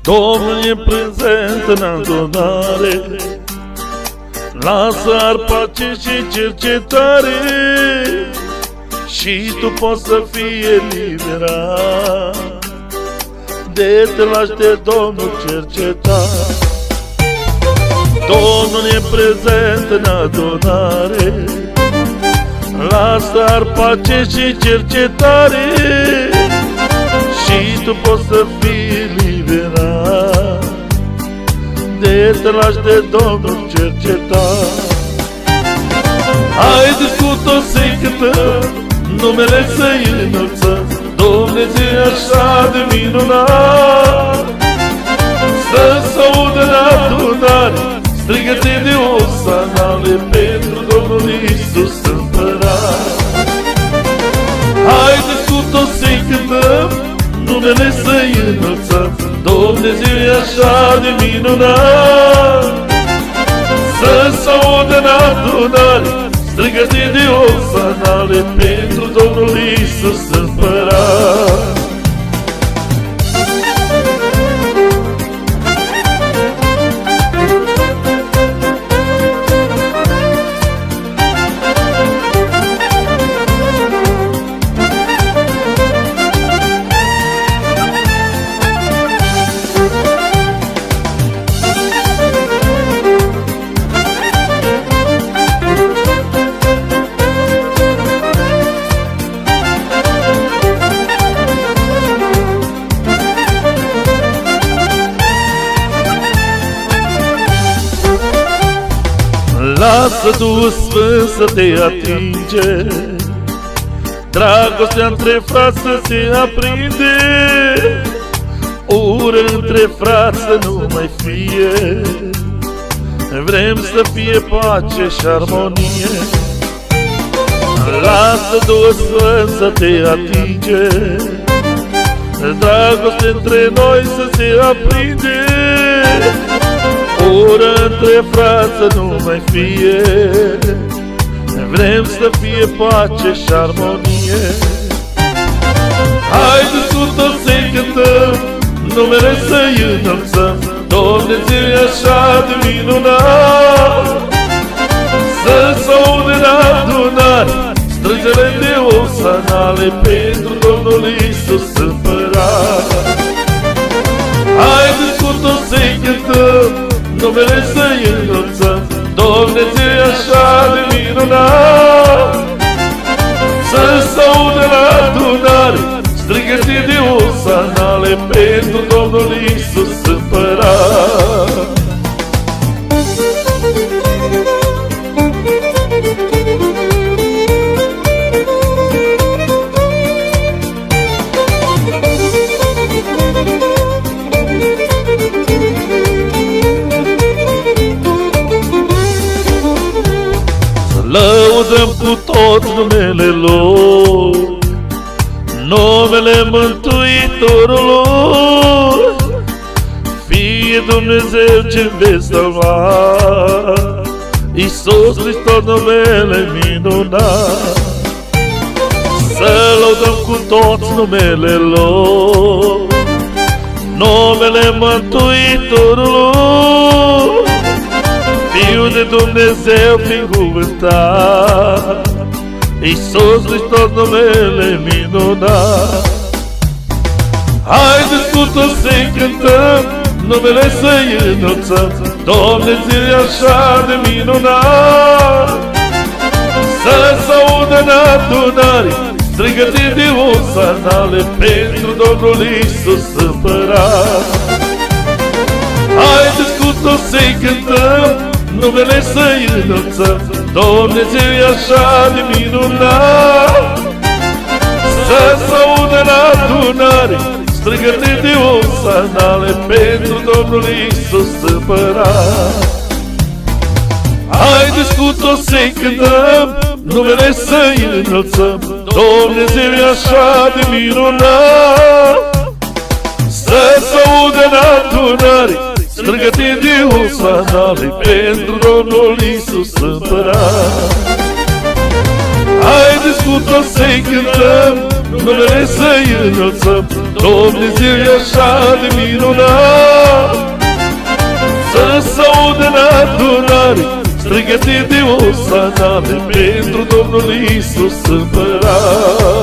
Domnul e prezent în adunare, lasă ar pace și cercetare, și tu poți să fii eliberat de te lași de Domnul cercetat. Domnul e prezent în adunare, lasă ar pace și cercetare, și tu poți să fii eliberat de te lași de Domnul cercetat. Haideți cu toți să-i cântăm, numele să-i înălțăm, Dumnezeu așa de minunat. Să-ți audă în adunare strigăte de osanale pentru Domnul Iisus Împărat. Haideți cu toți să-i cântăm, numele să-i înălțăm, Dumnezeu e așa de minunat. Să-ți audă în adunare strigăte de osanale pentru Domnul Iisus Împărat. Lasă Duhul Sfânt să te atinge, dragostea între frați să se aprinde, ură între frați să nu mai fie, vrem să fie pace și armonie. Lasă Duhul Sfânt să te atinge, dragostea între noi să se aprinde, ură între frați să nu mai fie, vrem să fie pace și armonie. Haideți cu toți să-i cântăm, numele să-i înălțăm, Dumnezeu e așa de minunat. Să-ți audă în adunare strângele de osanale pentru Domnul Iisus Împărat. Haideți cu toți să-i cântăm, numele să-i înălțăm, Dumnezeu e așa de minunat. Să-ți audă la adunare strigăte de osanale pentru Domnul Iisus Împărat. Lăudăm cu tot numele Lui, numele Mântuitorului, fie Dumnezeu ce-n vei salva, Iisus Hristos numele minunat. Să lăudăm cu toți numele Lui, numele Mântuitorului, Fiul de Dumnezeu binecuvântat, Iisus Hristos numele minunat. Haideți cu toți să-i cântăm, numele să-i înălțăm, Dumnezeu e așa de minunat. Să-ți audă în adunare strigăte de osanale pentru Domnul Iisus Împărat. Haideți cu toți să-i cântăm, numele să-i înălțăm, Dumnezeu e așa de minunat. Să-ți audă în adunare strigăte de osanale pentru Domnul Iisus Împărat. Haideți cu toți să-i cântăm, numele să-i înălțăm, Dumnezeu e așa de minunat. Să-ți audă în adunare strigăte de osanale pentru Domnul Iisus Împărat. Haideți cu toți să-i cântăm, numele să-i înălțăm, Dumnezeu e așa de minunat. Până s-aude în adunare strigăte de osanare pentru Domnul Iisus Împărat.